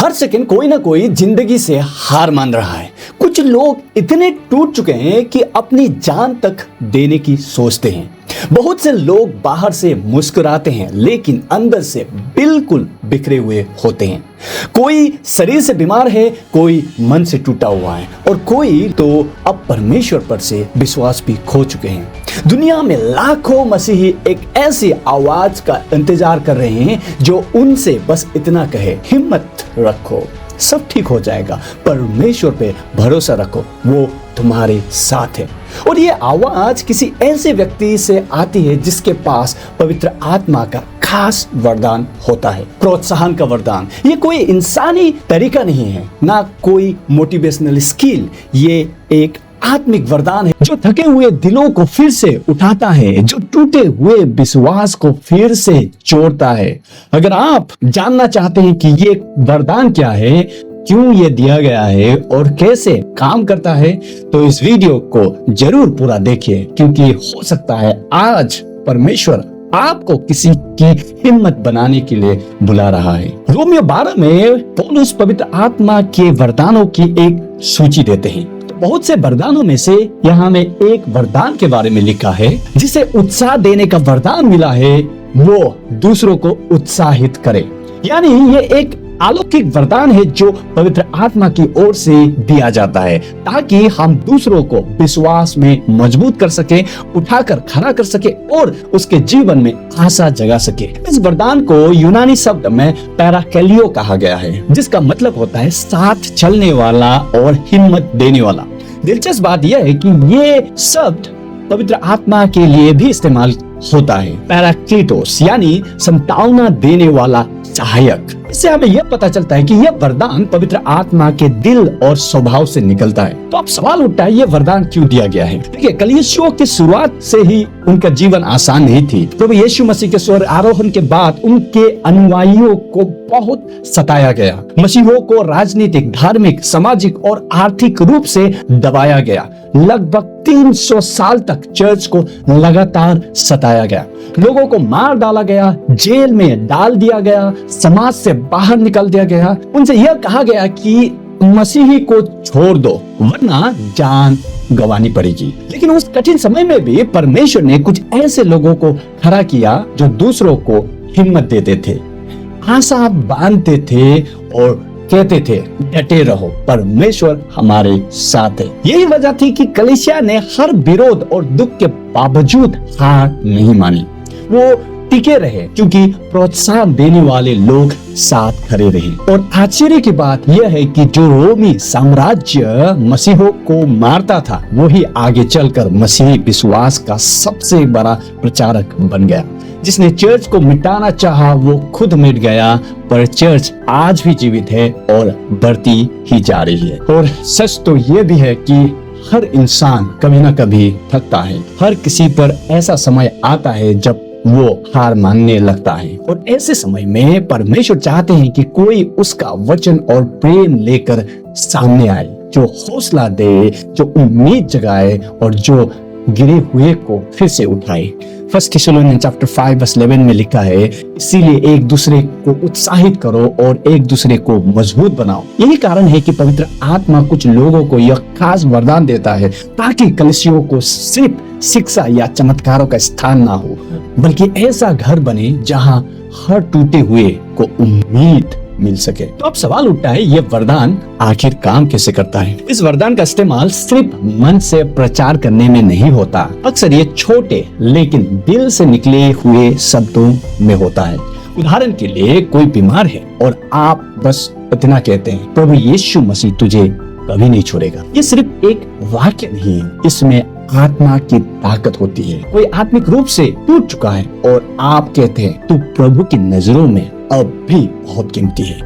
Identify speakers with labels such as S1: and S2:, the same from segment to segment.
S1: हर second कोई ना कोई जिंदगी से हार मान रहा है। कुछ लोग इतने टूट चुके हैं कि अपनी जान तक देने की सोचते हैं। बहुत से लोग बाहर से मुस्कुराते हैं लेकिन अंदर से बिल्कुल बिखरे हुए होते हैं। कोई शरीर से बीमार है, कोई मन से टूटा हुआ है और कोई तो अब परमेश्वर पर से विश्वास भी खो चुके हैं। दुनिया में लाखों मसीही एक ऐसी आवाज का इंतजार कर रहे हैं जो उनसे बस इतना कहे, हिम्मत रखो, सब ठीक हो जाएगा, परमेश्वर पे भरोसा रखो, वो तुम्हारे साथ है। और ये आवाज किसी ऐसे व्यक्ति से आती है जिसके पास पवित्र आत्मा का खास वरदान होता है, प्रोत्साहन का वरदान। ये कोई इंसानी तरीका नहीं है, ना कोई मोटिवेशनल स्किल, ये एक आत्मिक वरदान है जो थके हुए दिलों को फिर से उठाता है, जो टूटे हुए विश्वास को फिर से जोड़ता है। अगर आप जानना चाहते हैं कि ये वरदान क्या है, क्यों ये दिया गया है और कैसे काम करता है, तो इस वीडियो को जरूर पूरा देखिए, क्योंकि हो सकता है आज परमेश्वर आपको किसी की हिम्मत बनाने के लिए बुला रहा है। रोमियो 12 में पौलुस पवित्र आत्मा के वरदानों की एक सूची देते हैं। बहुत से वरदानों में से यहाँ में एक वरदान के बारे में लिखा है जिसे उत्साह देने का वरदान मिला है, वो दूसरों को उत्साहित करे। यानी ये एक अलौकिक वरदान है जो पवित्र आत्मा की ओर से दिया जाता है ताकि हम दूसरों को विश्वास में मजबूत कर सके, उठाकर खड़ा कर सके और उसके जीवन में आशा जगा सके। इस वरदान को यूनानी शब्द में पैराकेलियो कहा गया है, जिसका मतलब होता है साथ चलने वाला और हिम्मत देने वाला। दिलचस्प बात यह है कि ये शब्द पवित्र आत्मा के लिए भी इस्तेमाल होता है, पैराक्लीटोस, यानी संतावना देने वाला सहायक। इससे हमें यह पता चलता है कि यह वरदान पवित्र आत्मा के दिल और स्वभाव से निकलता है। तो अब सवाल उठता है, यह वरदान क्यों दिया गया है? देखिए, कलीसिया की शुरुआत से ही उनका जीवन आसान नहीं थी। प्रभु यीशु मसीह के स्वर्ग आरोहण के बाद उनके अनुयायियों को बहुत सताया गया। मसीहों को राजनीतिक, धार्मिक, सामाजिक और आर्थिक रूप से दबाया गया। लगभग 300 साल तक चर्च को लगातार सताया गया। लोगों को मार डाला गया, जेल में डाल दिया गया, समाज से बाहर निकाल दिया गया। उनसे यह कहा गया कि मसीही को छोड़ दो वरना जान गंवानी पड़ेगी। लेकिन उस कठिन समय में भी परमेश्वर ने कुछ ऐसे लोगों को खड़ा किया जो दूसरों को हिम्मत देते थे, आशा बांधते थे और कहते थे, डटे रहो, परमेश्वर हमारे साथ है। यही वजह थी कि कलीसिया ने हर विरोध और दुख के बावजूद हार नहीं मानी। वो टिके रहे क्योंकि प्रोत्साहन देने वाले लोग साथ खड़े रहे। और आश्चर्य की बात यह है कि जो रोमी साम्राज्य मसीहों को मारता था, वो ही आगे चलकर मसीही विश्वास का सबसे बड़ा प्रचारक बन गया। जिसने चर्च को मिटाना चाहा वो खुद मिट गया, पर चर्च आज भी जीवित है और बढ़ती ही जा रही है। और सच तो ये भी है कि हर इंसान कभी ना कभी थकता है। हर किसी पर ऐसा समय आता है जब वो हार मानने लगता है, और ऐसे समय में परमेश्वर चाहते हैं कि कोई उसका वचन और प्रेम लेकर सामने आए, जो हौसला दे, जो उम्मीद जगाए और जो गिरे हुए को फिर से उठाए। 1 थिस्सलुनीसियंस चैप्टर 5 वर्स 11 में लिखा है, इसीलिए एक दूसरे को उत्साहित करो और एक दूसरे को मजबूत बनाओ। यही कारण है कि पवित्र आत्मा कुछ लोगों को यह खास वरदान देता है ताकि कलीसियों को सिर्फ शिक्षा या चमत्कारों का स्थान ना हो, बल्कि ऐसा घर बने जहां हर टूटे हुए को उम्मीद मिल सके। तो अब सवाल उठता है, यह वरदान आखिर काम कैसे करता है? इस वरदान का इस्तेमाल सिर्फ मन से प्रचार करने में नहीं होता। अक्सर ये छोटे लेकिन दिल से निकले हुए शब्दों में होता है। उदाहरण के लिए, कोई बीमार है और आप बस इतना कहते हैं, प्रभु यीशु मसीह तुझे कभी नहीं छोड़ेगा। ये सिर्फ एक वाक्य नहीं है, इसमें आत्मा की ताकत होती है। कोई आत्मिक रूप से टूट चुका है और आप कहते हैं, तू प्रभु की नजरों में अब भी बहुत कीमती है।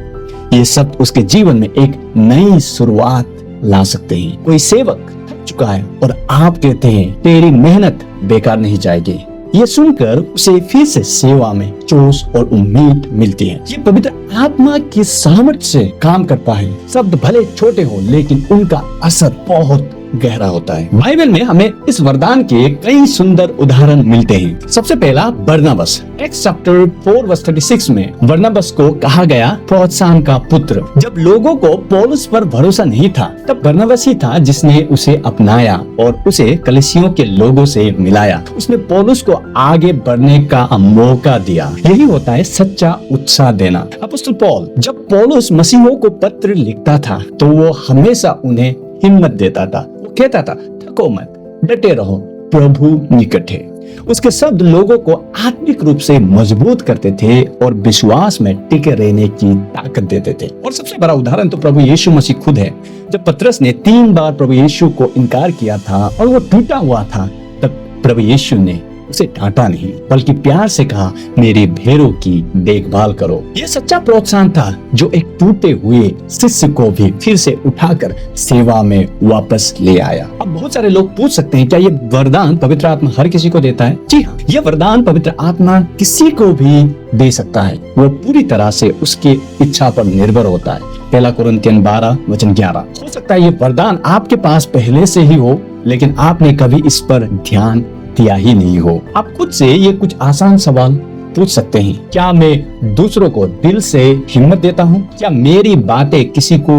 S1: ये शब्द उसके जीवन में एक नई शुरुआत ला सकते हैं। कोई सेवक थक चुका है और आप कहते हैं, तेरी मेहनत बेकार नहीं जाएगी। ये सुनकर उसे फिर से सेवा में जोश और उम्मीद मिलती है। ये पवित्र आत्मा की सामर्थ्य से काम करता है। शब्द भले छोटे हो लेकिन उनका असर बहुत गहरा होता है। बाइबल में हमें इस वरदान के कई सुंदर उदाहरण मिलते हैं। सबसे पहला बरनबास, एक्ट्स चैप्टर 4 वर्स 36 में बरनबास को कहा गया प्रोत्साहन का पुत्र। जब लोगों को पौलुस पर भरोसा नहीं था, तब बरनबास ही था जिसने उसे अपनाया और उसे कलीसियों के लोगों से मिलाया। उसने पौलुस को आगे बढ़ने का मौका दिया। यही होता है सच्चा उत्साह देना। अपोस्तल पौल जब पौलुस मसीहों को पत्र लिखता था तो वो हमेशा उन्हें हिम्मत देता था। वो कहता था, थको मत, डटे रहो, प्रभु निकट है। उसके शब्द लोगों को आत्मिक रूप से मजबूत करते थे और विश्वास में टिके रहने की ताकत देते थे। और सबसे बड़ा उदाहरण तो प्रभु यीशु मसीह खुद है। जब पतरस ने 3 बार प्रभु यीशु को इनकार किया था और वो टूटा हुआ था, तब प्रभु यीशु ने उसे डांटा नहीं, बल्कि प्यार से कहा, मेरे भेड़ों की देखभाल करो। यह सच्चा प्रोत्साहन था जो एक टूटे हुए शिष्य को भी फिर से उठाकर सेवा में वापस ले आया। अब बहुत सारे लोग पूछ सकते हैं, क्या ये वरदान पवित्र आत्मा हर किसी को देता है? जी हाँ, यह वरदान पवित्र आत्मा किसी को भी दे सकता है। वो पूरी तरह से उसकी इच्छा पर निर्भर होता है। 1 कुरिन्थियन 12 वचन 11। हो सकता है ये वरदान आपके पास पहले से ही हो, लेकिन आपने कभी इस पर ध्यान दिया ही नहीं हो। आप खुद से ये कुछ आसान सवाल पूछ सकते हैं। क्या मैं दूसरों को दिल से हिम्मत देता हूँ? क्या मेरी बातें किसी को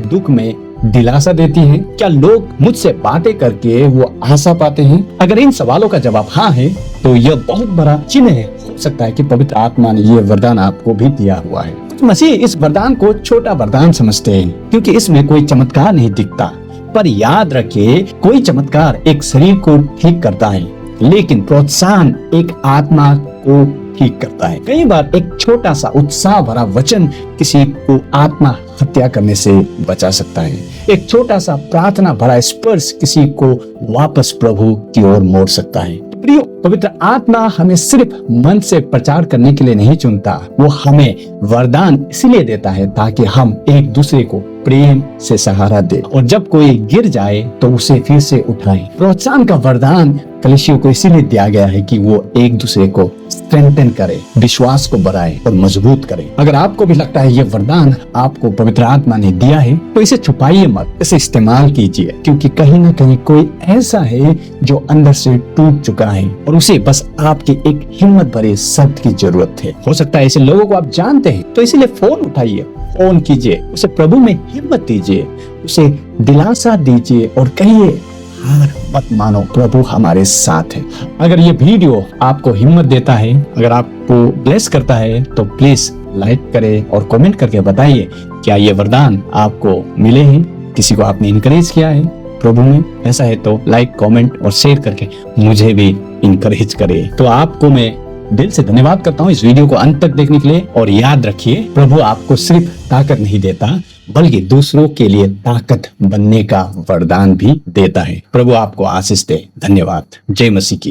S1: दुख में दिलासा देती हैं? क्या लोग मुझसे बातें करके वो आशा पाते हैं? अगर इन सवालों का जवाब हाँ है, तो यह बहुत बड़ा चिन्ह है। हो सकता है कि पवित्र आत्मा ने ये वरदान आपको भी दिया हुआ है। कुछ मसीह इस वरदान को छोटा वरदान समझते हैं, क्योंकि इसमें कोई चमत्कार नहीं दिखता। पर याद रखिए, कोई चमत्कार एक शरीर को ठीक करता है, लेकिन प्रोत्साहन एक आत्मा को ठीक करता है। कई बार एक छोटा सा उत्साह भरा वचन किसी को आत्मा हत्या करने से बचा सकता है। एक छोटा सा प्रार्थना भरा स्पर्श किसी को वापस प्रभु की ओर मोड़ सकता है। प्रियो, पवित्र आत्मा हमें सिर्फ मन से प्रचार करने के लिए नहीं चुनता, वो हमें वरदान इसलिए देता है ताकि हम एक दूसरे को प्रेम से सहारा दे, और जब कोई गिर जाए तो उसे फिर से उठाए। प्रोत्साहन का वरदान कलीसियों को इसीलिए दिया गया है कि वो एक दूसरे को स्ट्रेंथन करे, विश्वास को बढ़ाए और मजबूत करे। अगर आपको भी लगता है ये वरदान आपको पवित्र आत्मा ने दिया है, तो इसे छुपाइए मत, इसे इस्तेमाल कीजिए, क्योंकि कहीं ना कहीं कोई ऐसा है जो अंदर से टूट चुका है और उसे बस आपकी एक हिम्मत भरे शब्द की जरूरत है। हो सकता है ऐसे लोगों को आप जानते हैं, तो इसीलिए फोन उठाइए, फोन कीजिए, उसे प्रभु में हिम्मत दीजिए, उसे दिलासा दीजिए और कहिए, हार मत मानो, प्रभु हमारे साथ है। अगर ये वीडियो आपको हिम्मत देता है, अगर आपको ब्लेस करता है, तो प्लीज लाइक करें और कमेंट करके बताइए, क्या ये वरदान आपको मिले हैं? किसी को आपने इनकरेज किया है प्रभु में? ऐसा है तो लाइक, कमेंट और शेयर करके मुझे भी इनकरेज करे। तो आपको मैं दिल से धन्यवाद करता हूँ इस वीडियो को अंत तक देखने के लिए। और याद रखिए, प्रभु आपको सिर्फ ताकत नहीं देता, बल्कि दूसरों के लिए ताकत बनने का वरदान भी देता है। प्रभु आपको आशीष दे। धन्यवाद। जय मसीह की।